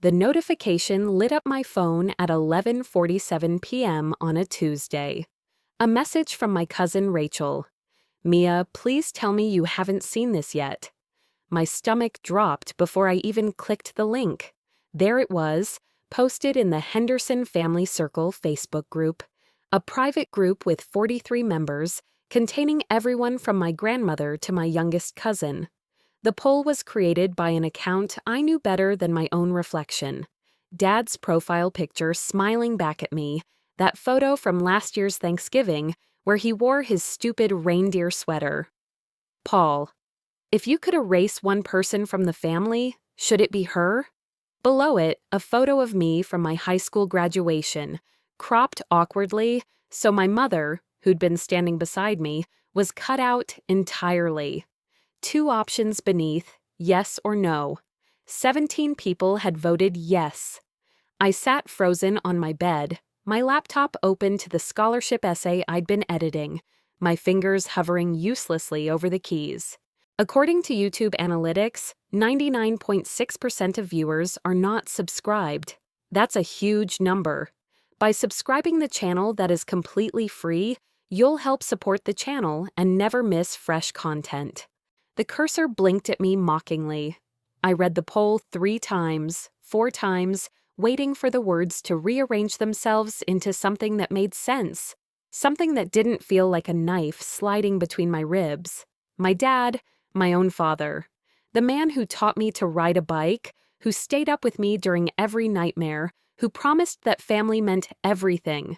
The notification lit up my phone at 11:47 p.m. on a Tuesday. A message from my cousin Rachel. "Mia, please tell me you haven't seen this yet." My stomach dropped before I even clicked the link. There it was, posted in the Henderson Family Circle Facebook group, a private group with 43 members, containing everyone from my grandmother to my youngest cousin. The poll was created by an account I knew better than my own reflection. Dad's profile picture smiling back at me, that photo from last year's Thanksgiving where he wore his stupid reindeer sweater. Paul. If you could erase one person from the family, should it be her? Below it, a photo of me from my high school graduation, cropped awkwardly, so my mother, who'd been standing beside me, was cut out entirely. 2 options beneath, yes or no. 17 people had voted yes. I sat frozen on my bed, my laptop open to the scholarship essay I'd been editing, my fingers hovering uselessly over the keys. According to YouTube analytics, 99.6% of viewers are not subscribed. That's a huge number. By subscribing the channel that is completely free, you'll help support the channel and never miss fresh content. The cursor blinked at me mockingly. I read the poll 3 times, 4 times, waiting for the words to rearrange themselves into something that made sense, something that didn't feel like a knife sliding between my ribs. My dad, my own father, the man who taught me to ride a bike, who stayed up with me during every nightmare, who promised that family meant everything.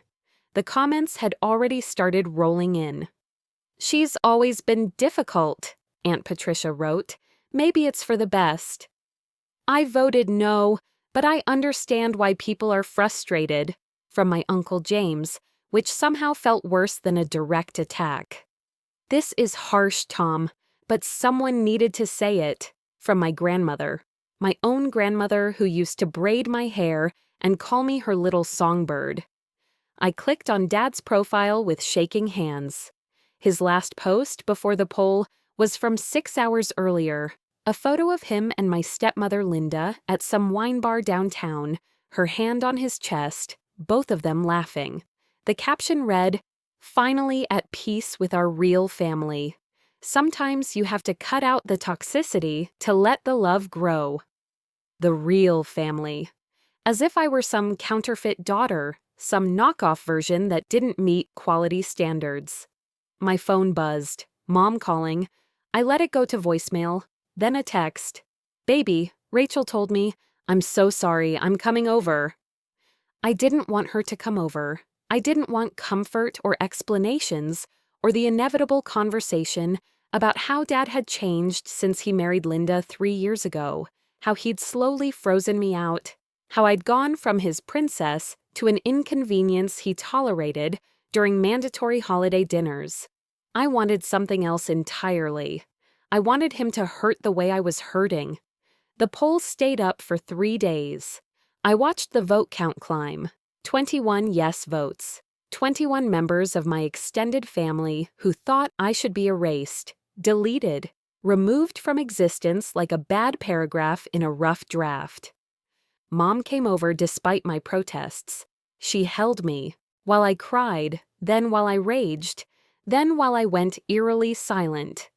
The comments had already started rolling in. "She's always been difficult," Aunt Patricia wrote. "Maybe it's for the best." I voted no, but I understand why people are frustrated, from my Uncle James, which somehow felt worse than a direct attack. "This is harsh, Tom, but someone needed to say it," from my grandmother, my own grandmother who used to braid my hair and call me her little songbird. I clicked on Dad's profile with shaking hands. His last post before the poll was from 6 hours earlier, a photo of him and my stepmother Linda at some wine bar downtown, her hand on his chest, both of them laughing. The caption read, "Finally at peace with our real family. Sometimes you have to cut out the toxicity to let the love grow." The real family. As if I were some counterfeit daughter, some knockoff version that didn't meet quality standards. My phone buzzed. Mom calling. I let it go to voicemail, then a text. "Baby, Rachel told me, I'm so sorry, I'm coming over." I didn't want her to come over. I didn't want comfort or explanations or the inevitable conversation about how Dad had changed since he married Linda 3 years ago, how he'd slowly frozen me out, how I'd gone from his princess to an inconvenience he tolerated during mandatory holiday dinners. I wanted something else entirely. I wanted him to hurt the way I was hurting. The poll stayed up for 3 days. I watched the vote count climb. 21 yes votes. 21 members of my extended family who thought I should be erased, deleted, removed from existence like a bad paragraph in a rough draft. Mom came over despite my protests. She held me, while I cried, then while I raged, then while I went eerily silent.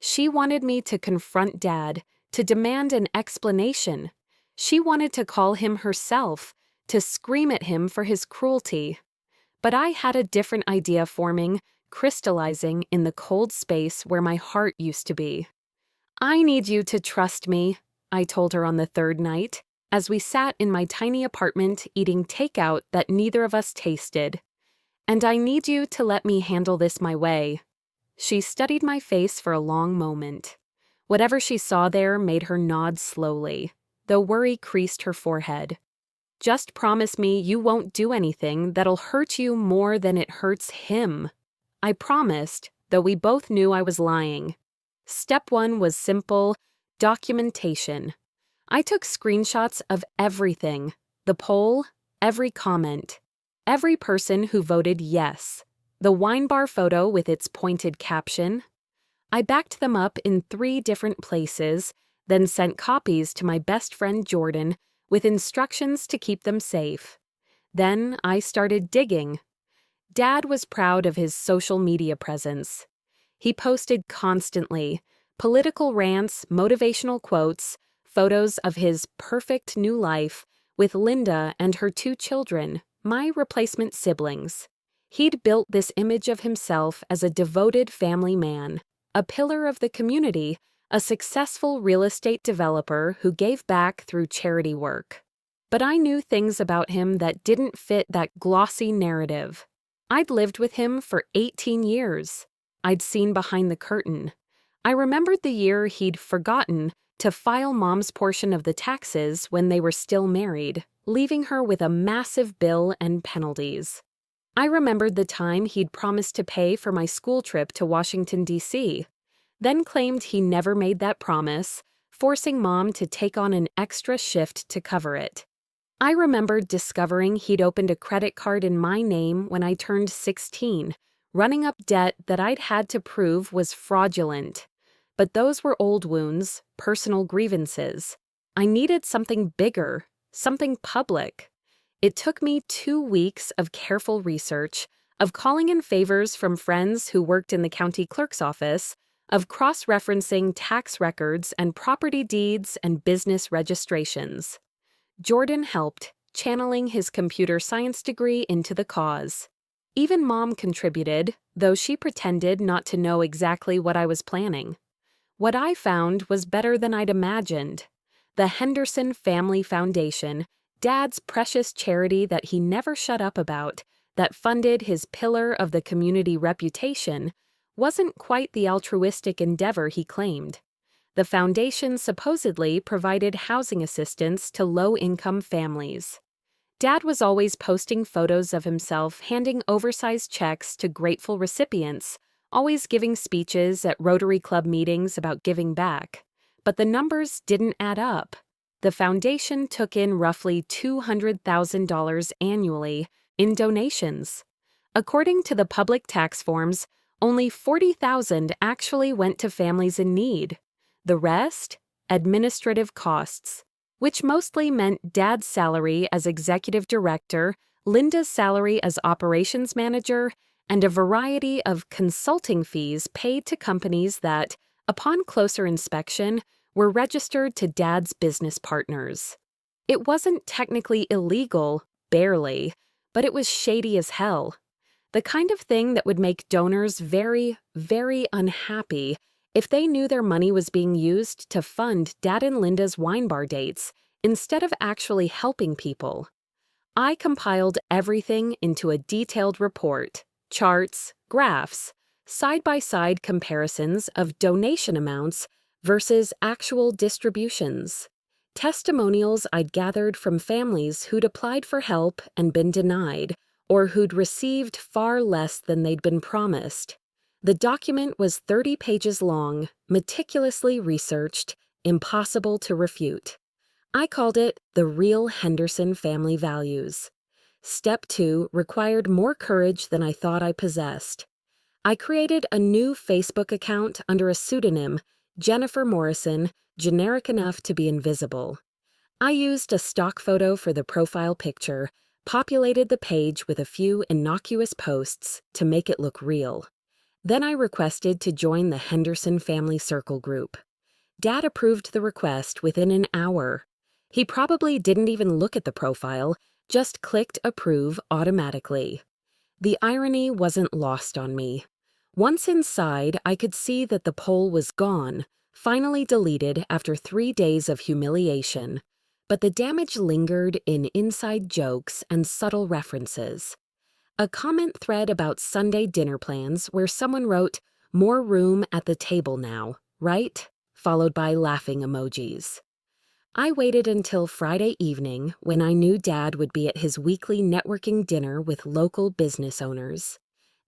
She wanted me to confront Dad, to demand an explanation. She wanted to call him herself, to scream at him for his cruelty. But I had a different idea forming, crystallizing in the cold space where my heart used to be. "I need you to trust me," I told her on the 3rd night, as we sat in my tiny apartment eating takeout that neither of us tasted. "And I need you to let me handle this my way." She studied my face for a long moment. Whatever she saw there made her nod slowly, though worry creased her forehead. "Just promise me you won't do anything that'll hurt you more than it hurts him." I promised, though we both knew I was lying. Step 1 was simple: documentation. I took screenshots of everything: the poll, every comment, every person who voted yes, the wine bar photo with its pointed caption. I backed them up in 3 different places, then sent copies to my best friend Jordan with instructions to keep them safe. Then I started digging. Dad was proud of his social media presence. He posted constantly, political rants, motivational quotes, photos of his perfect new life with Linda and her 2 children, my replacement siblings. He'd built this image of himself as a devoted family man, a pillar of the community, a successful real estate developer who gave back through charity work. But I knew things about him that didn't fit that glossy narrative. I'd lived with him for 18 years. I'd seen behind the curtain. I remembered the year he'd forgotten to file Mom's portion of the taxes when they were still married, leaving her with a massive bill and penalties. I remembered the time he'd promised to pay for my school trip to Washington, D.C., then claimed he never made that promise, forcing Mom to take on an extra shift to cover it. I remembered discovering he'd opened a credit card in my name when I turned 16, running up debt that I'd had to prove was fraudulent. But those were old wounds, personal grievances. I needed something bigger, something public. It took me 2 weeks of careful research, of calling in favors from friends who worked in the county clerk's office, of cross-referencing tax records and property deeds and business registrations. Jordan helped, channeling his computer science degree into the cause. Even Mom contributed, though she pretended not to know exactly what I was planning. What I found was better than I'd imagined. The Henderson Family Foundation, Dad's precious charity that he never shut up about, that funded his pillar of the community reputation, wasn't quite the altruistic endeavor he claimed. The foundation supposedly provided housing assistance to low-income families. Dad was always posting photos of himself handing oversized checks to grateful recipients, always giving speeches at Rotary Club meetings about giving back. But the numbers didn't add up. The foundation took in roughly $200,000 annually in donations. According to the public tax forms, only $40,000 actually went to families in need. The rest? Administrative costs, which mostly meant Dad's salary as executive director, Linda's salary as operations manager, and a variety of consulting fees paid to companies that, upon closer inspection, were registered to Dad's business partners. It wasn't technically illegal, barely, but it was shady as hell. The kind of thing that would make donors very, very unhappy if they knew their money was being used to fund Dad and Linda's wine bar dates instead of actually helping people. I compiled everything into a detailed report, charts, graphs, side-by-side comparisons of donation amounts versus actual distributions, testimonials I'd gathered from families who'd applied for help and been denied, or who'd received far less than they'd been promised. The document was 30 pages long, meticulously researched, impossible to refute. I called it The Real Henderson Family Values. Step 2 required more courage than I thought I possessed. I created a new Facebook account under a pseudonym, Jennifer Morrison, generic enough to be invisible. I used a stock photo for the profile picture, populated the page with a few innocuous posts to make it look real. Then I requested to join the Henderson Family Circle group. Dad approved the request within an hour. He probably didn't even look at the profile, just clicked approve automatically. The irony wasn't lost on me. Once inside, I could see that the poll was gone, finally deleted after 3 days of humiliation. But the damage lingered in inside jokes and subtle references. A comment thread about Sunday dinner plans where someone wrote, "More room at the table now, right?" followed by laughing emojis. I waited until Friday evening when I knew Dad would be at his weekly networking dinner with local business owners.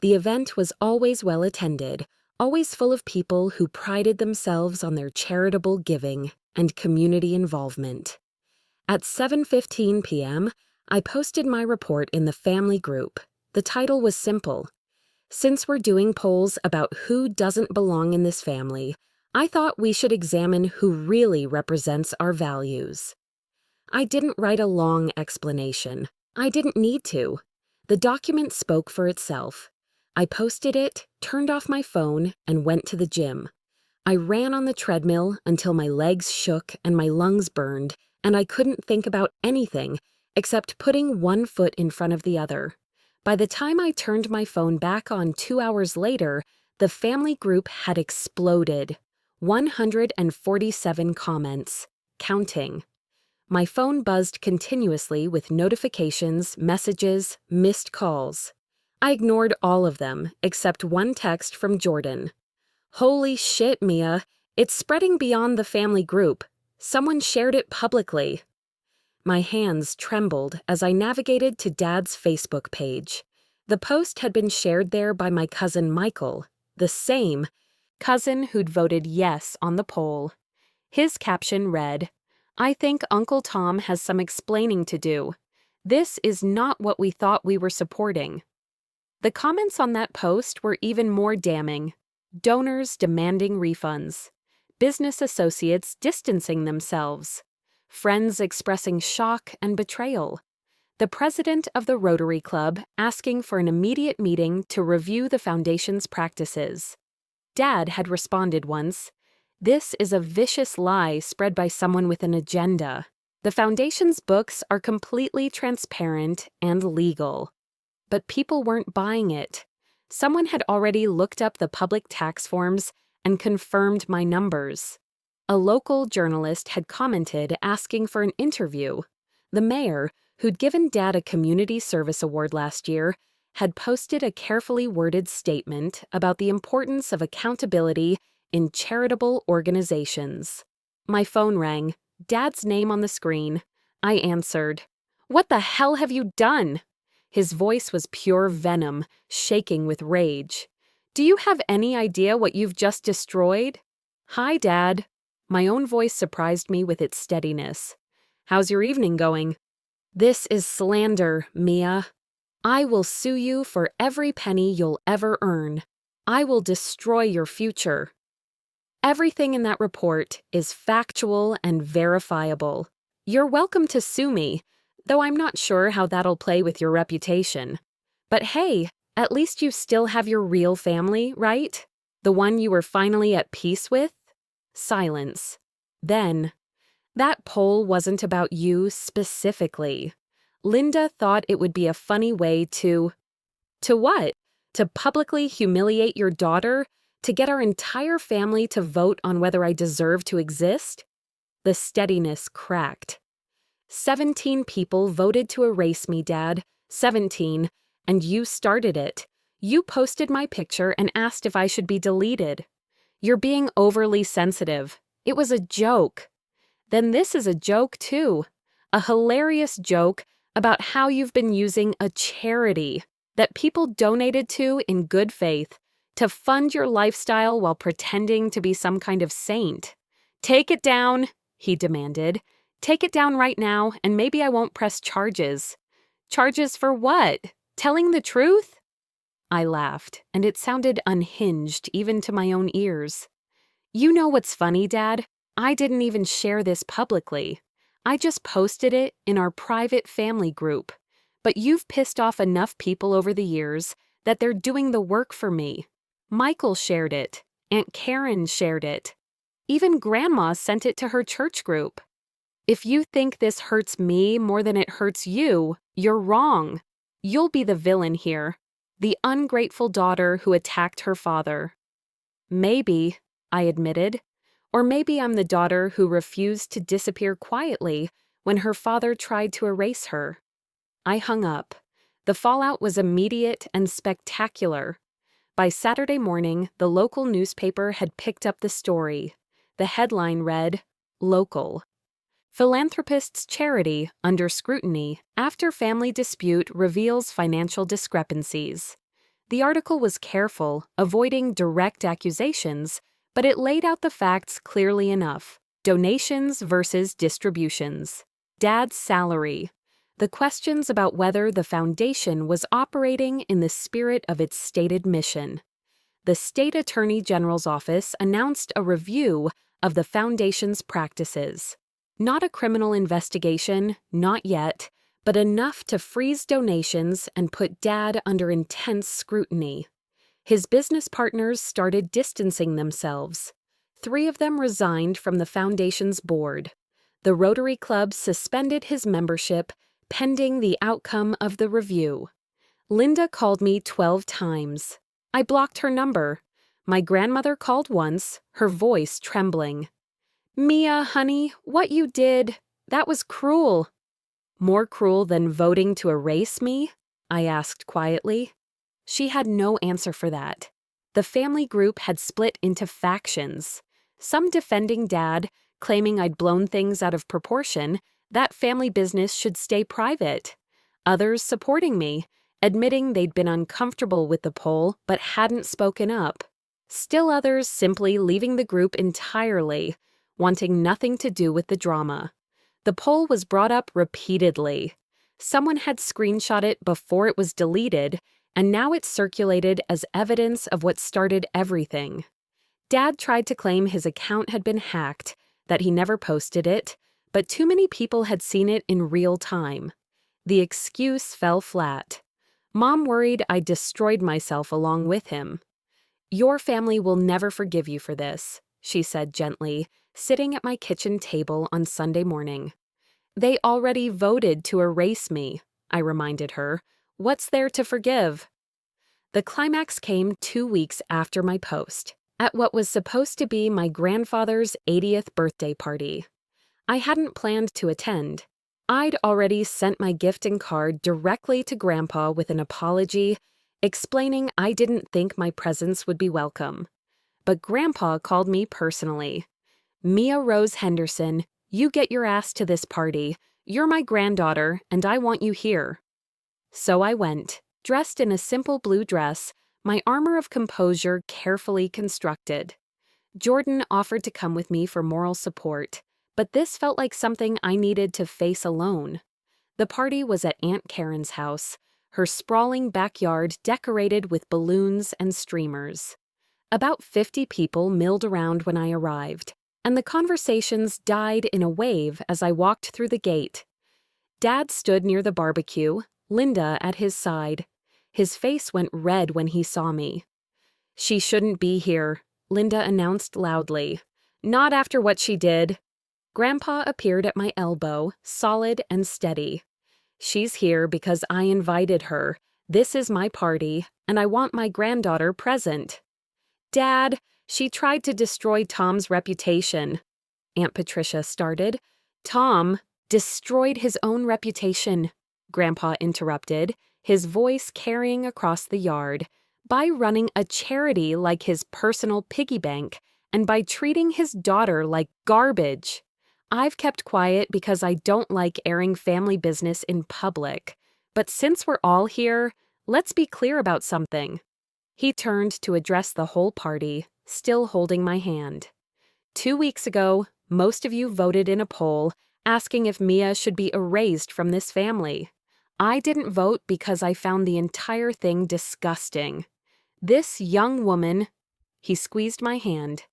The event was always well attended, always full of people who prided themselves on their charitable giving and community involvement. At 7:15 p.m., I posted my report in the family group. The title was simple. Since we're doing polls about who doesn't belong in this family, I thought we should examine who really represents our values. I didn't write a long explanation. I didn't need to. The document spoke for itself. I posted it, turned off my phone, and went to the gym. I ran on the treadmill until my legs shook and my lungs burned, and I couldn't think about anything except putting one foot in front of the other. By the time I turned my phone back on 2 hours later, the family group had exploded. 147 comments. Counting. My phone buzzed continuously with notifications, messages, missed calls. I ignored all of them, except one text from Jordan. "Holy shit, Mia. It's spreading beyond the family group. Someone shared it publicly." My hands trembled as I navigated to Dad's Facebook page. The post had been shared there by my cousin Michael, the same cousin who'd voted yes on the poll. His caption read, "I think Uncle Tom has some explaining to do. This is not what we thought we were supporting." The comments on that post were even more damning. Donors demanding refunds. Business associates distancing themselves. Friends expressing shock and betrayal. The president of the Rotary Club asking for an immediate meeting to review the foundation's practices. Dad had responded once, "This is a vicious lie spread by someone with an agenda. The foundation's books are completely transparent and legal." But people weren't buying it. Someone had already looked up the public tax forms and confirmed my numbers. A local journalist had commented asking for an interview. The mayor, who'd given Dad a community service award last year, had posted a carefully worded statement about the importance of accountability in charitable organizations. My phone rang, Dad's name on the screen. I answered. "What the hell have you done?" His voice was pure venom, shaking with rage. "Do you have any idea what you've just destroyed?" "Hi, Dad." My own voice surprised me with its steadiness. "How's your evening going?" "This is slander, Mia. I will sue you for every penny you'll ever earn. I will destroy your future. Everything in that report is factual and verifiable. You're welcome to sue me, though I'm not sure how that'll play with your reputation. But hey, at least you still have your real family, right? The one you were finally at peace with?" Silence. Then, "That poll wasn't about you specifically. Linda thought it would be a funny way to..." "To what? To publicly humiliate your daughter? To get our entire family to vote on whether I deserve to exist?" The steadiness cracked. 17 people voted to erase me, Dad. 17. And you started it. You posted my picture and asked if I should be deleted. You're being overly sensitive. It was a joke. Then this is a joke, too. A hilarious joke about how you've been using a charity that people donated to in good faith to fund your lifestyle while pretending to be some kind of saint. "Take it down," he demanded. "Take it down right now, and maybe I won't press charges." "Charges for what? Telling the truth?" I laughed, and it sounded unhinged even to my own ears. "You know what's funny, Dad? I didn't even share this publicly. I just posted it in our private family group. But you've pissed off enough people over the years that they're doing the work for me. Michael shared it. Aunt Karen shared it. Even Grandma sent it to her church group. If you think this hurts me more than it hurts you, you're wrong. You'll be the villain here, the ungrateful daughter who attacked her father." "Maybe," I admitted. "Or maybe I'm the daughter who refused to disappear quietly when her father tried to erase her." I hung up. The fallout was immediate and spectacular. By Saturday morning, the local newspaper had picked up the story. The headline read, "Local. Philanthropist's charity under scrutiny after family dispute reveals financial discrepancies." The article was careful, avoiding direct accusations, but it laid out the facts clearly enough. Donations versus distributions. Dad's salary. The questions about whether the foundation was operating in the spirit of its stated mission. The State Attorney General's office announced a review of the foundation's practices. Not a criminal investigation, not yet, but enough to freeze donations and put Dad under intense scrutiny. His business partners started distancing themselves. 3 of them resigned from the foundation's board. The Rotary Club suspended his membership, pending the outcome of the review. Linda called me 12 times. I blocked her number. My grandmother called once, her voice trembling. "Mia, honey, what you did, that was cruel." "More cruel than voting to erase me?" I asked quietly. She had no answer for that. The family group had split into factions. Some defending Dad, claiming I'd blown things out of proportion, that family business should stay private. Others supporting me, admitting they'd been uncomfortable with the poll but hadn't spoken up. Still others simply leaving the group entirely, wanting nothing to do with the drama. The poll was brought up repeatedly. Someone had screenshot it before it was deleted, and now it circulated as evidence of what started everything. Dad tried to claim his account had been hacked, that he never posted it, but too many people had seen it in real time. The excuse fell flat. Mom worried I destroyed myself along with him. "Your family will never forgive you for this," she said gently, sitting at my kitchen table on Sunday morning. "They already voted to erase me," I reminded her. "What's there to forgive?" The climax came 2 weeks after my post, at what was supposed to be my grandfather's 80th birthday party. I hadn't planned to attend. I'd already sent my gift and card directly to Grandpa with an apology, explaining I didn't think my presence would be welcome. But Grandpa called me personally. "Mia Rose Henderson, you get your ass to this party. You're my granddaughter, and I want you here." So I went, dressed in a simple blue dress, my armor of composure carefully constructed. Jordan offered to come with me for moral support, but this felt like something I needed to face alone. The party was at Aunt Karen's house, her sprawling backyard decorated with balloons and streamers. About 50 people milled around when I arrived, and the conversations died in a wave as I walked through the gate. Dad stood near the barbecue, Linda at his side. His face went red when he saw me. "She shouldn't be here," Linda announced loudly. "Not after what she did." Grandpa appeared at my elbow, solid and steady. "She's here because I invited her. This is my party, and I want my granddaughter present." "Dad, she tried to destroy Tom's reputation," Aunt Patricia started. "Tom destroyed his own reputation," Grandpa interrupted, his voice carrying across the yard, "by running a charity like his personal piggy bank and by treating his daughter like garbage. I've kept quiet because I don't like airing family business in public, but since we're all here, let's be clear about something." He turned to address the whole party, still holding my hand. 2 weeks ago, most of you voted in a poll asking if Mia should be erased from this family. I didn't vote because I found the entire thing disgusting. This young woman," he squeezed my hand,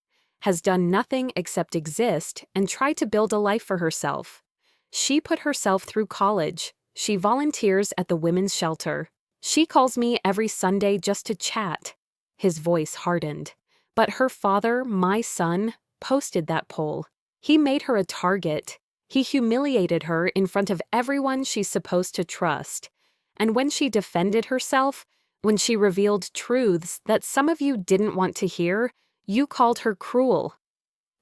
"has done nothing except exist and try to build a life for herself. She put herself through college. She volunteers at the women's shelter. She calls me every Sunday just to chat." His voice hardened. "But her father, my son, posted that poll. He made her a target. He humiliated her in front of everyone she's supposed to trust. And when she defended herself, when she revealed truths that some of you didn't want to hear, you called her cruel."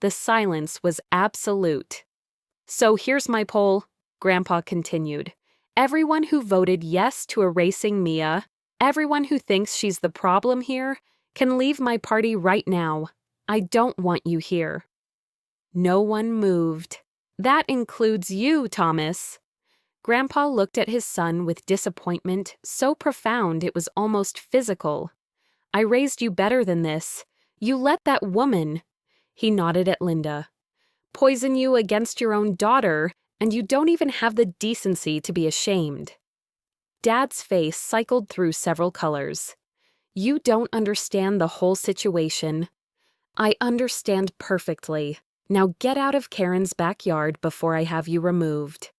The silence was absolute. "So here's my poll," Grandpa continued. "Everyone who voted yes to erasing Mia, everyone who thinks she's the problem here, can leave my party right now. I don't want you here." No one moved. "That includes you, Thomas." Grandpa looked at his son with disappointment so profound it was almost physical. "I raised you better than this. You let that woman," he nodded at Linda, "poison you against your own daughter, and you don't even have the decency to be ashamed." Dad's face cycled through several colors. "You don't understand the whole situation." "I understand perfectly. Now get out of Karen's backyard before I have you removed."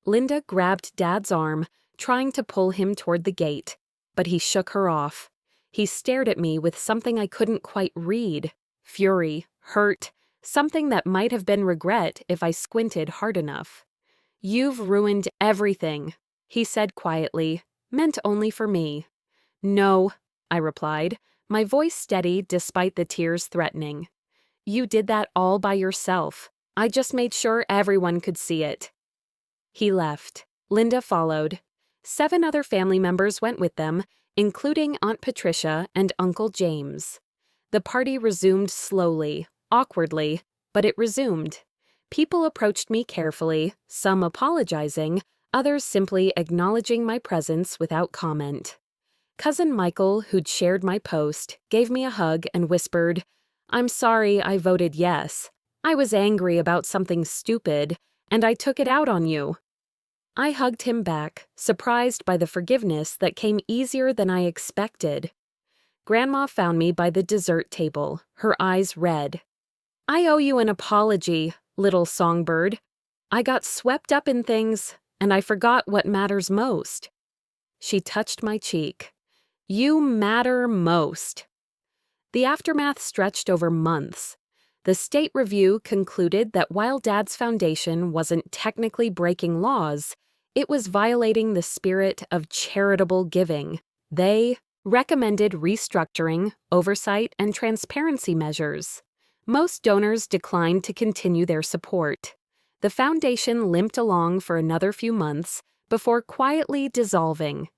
Linda grabbed Dad's arm, trying to pull him toward the gate, but he shook her off. He stared at me with something I couldn't quite read: fury, hurt, something that might have been regret if I squinted hard enough. "You've ruined everything," he said quietly, meant only for me. "No," I replied, my voice steady despite the tears threatening. "You did that all by yourself. I just made sure everyone could see it." He left. Linda followed. 7 other family members went with them, including Aunt Patricia and Uncle James. The party resumed slowly, awkwardly, but it resumed. People approached me carefully, some apologizing, others simply acknowledging my presence without comment. Cousin Michael, who'd shared my post, gave me a hug and whispered, "I'm sorry I voted yes. I was angry about something stupid, and I took it out on you." I hugged him back, surprised by the forgiveness that came easier than I expected. Grandma found me by the dessert table, her eyes red. "I owe you an apology, little songbird. I got swept up in things, and I forgot what matters most." She touched my cheek. "You matter most." The aftermath stretched over months. The state review concluded that while Dad's foundation wasn't technically breaking laws, it was violating the spirit of charitable giving. They recommended restructuring, oversight, and transparency measures. Most donors declined to continue their support. The foundation limped along for another few months before quietly dissolving.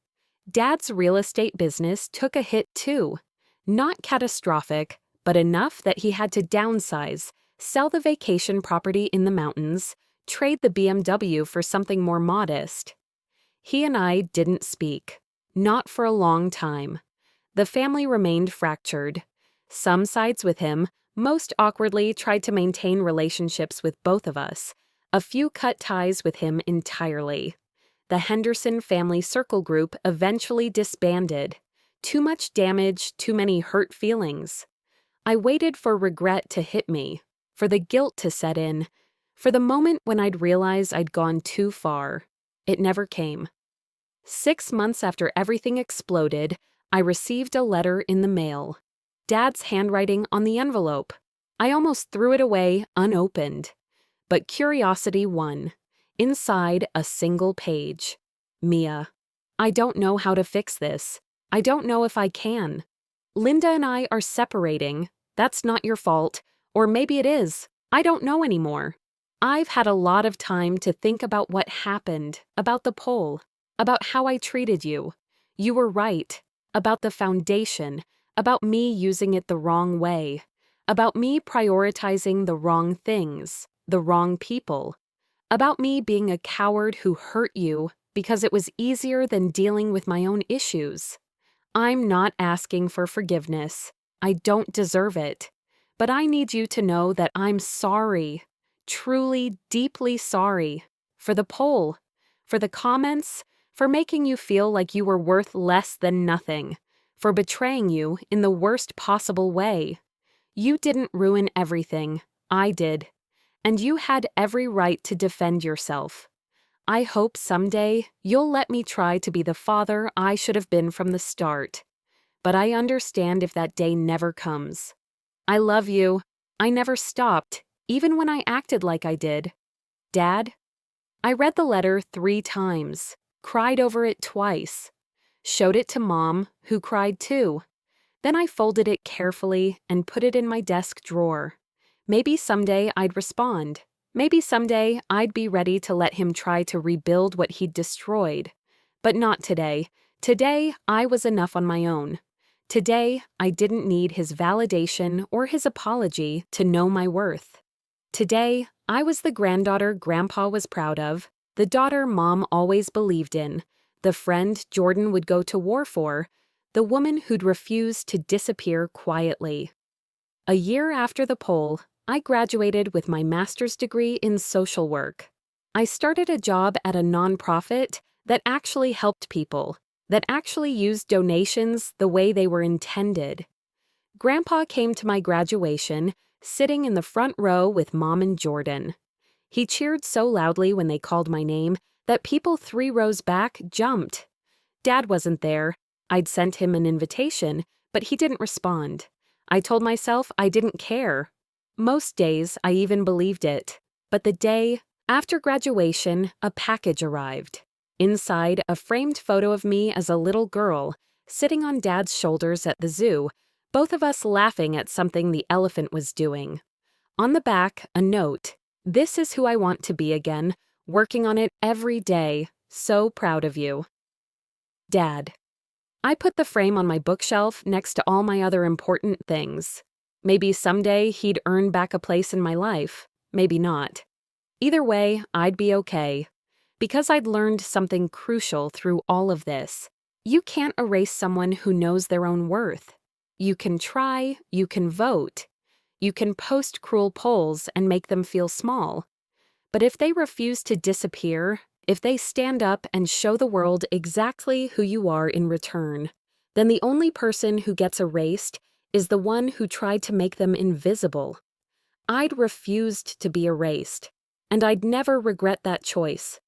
Dad's real estate business took a hit too. Not catastrophic, but enough that he had to downsize, sell the vacation property in the mountains, trade the BMW for something more modest. He and I didn't speak. Not for a long time. The family remained fractured. Some sides with him, most awkwardly, tried to maintain relationships with both of us. A few cut ties with him entirely. The Henderson family circle group eventually disbanded. Too much damage, too many hurt feelings. I waited for regret to hit me, for the guilt to set in, for the moment when I'd realize I'd gone too far. It never came. 6 months after everything exploded, I received a letter in the mail. Dad's handwriting on the envelope. I almost threw it away unopened. But curiosity won. Inside, a single page. "Mia, I don't know how to fix this. I don't know if I can. Linda and I are separating. That's not your fault. Or maybe it is. I don't know anymore. I've had a lot of time to think about what happened, about the poll, about how I treated you. You were right. About the foundation, about me using it the wrong way, about me prioritizing the wrong things, the wrong people, about me being a coward who hurt you because it was easier than dealing with my own issues. I'm not asking for forgiveness. I don't deserve it. But I need you to know that I'm sorry, truly, deeply sorry, for the poll, for the comments, for making you feel like you were worth less than nothing, for betraying you in the worst possible way. You didn't ruin everything. I did. And you had every right to defend yourself. I hope someday you'll let me try to be the father I should have been from the start. But I understand if that day never comes. I love you. I never stopped, even when I acted like I did. Dad?" I read the letter 3 times, cried over it twice, showed it to Mom, who cried too. Then I folded it carefully and put it in my desk drawer. Maybe someday I'd respond. Maybe someday I'd be ready to let him try to rebuild what he'd destroyed. But not today. Today, I was enough on my own. Today, I didn't need his validation or his apology to know my worth. Today, I was the granddaughter Grandpa was proud of, the daughter Mom always believed in, the friend Jordan would go to war for, the woman who'd refuse to disappear quietly. A year after the poll, I graduated with my master's degree in social work. I started a job at a nonprofit that actually helped people, that actually used donations the way they were intended. Grandpa came to my graduation, sitting in the front row with Mom and Jordan. He cheered so loudly when they called my name that people 3 rows back jumped. Dad wasn't there. I'd sent him an invitation, but he didn't respond. I told myself I didn't care. Most days, I even believed it. But the day after graduation, a package arrived. Inside, a framed photo of me as a little girl, sitting on Dad's shoulders at the zoo, both of us laughing at something the elephant was doing. On the back, a note. "This is who I want to be again, working on it every day. So proud of you." Dad. I put the frame on my bookshelf next to all my other important things. Maybe someday he'd earn back a place in my life. Maybe not. Either way, I'd be okay. Because I'd learned something crucial through all of this. You can't erase someone who knows their own worth. You can try, you can vote. You can post cruel polls and make them feel small. But if they refuse to disappear, if they stand up and show the world exactly who you are in return, then the only person who gets erased is the one who tried to make them invisible. I'd refused to be erased, and I'd never regret that choice.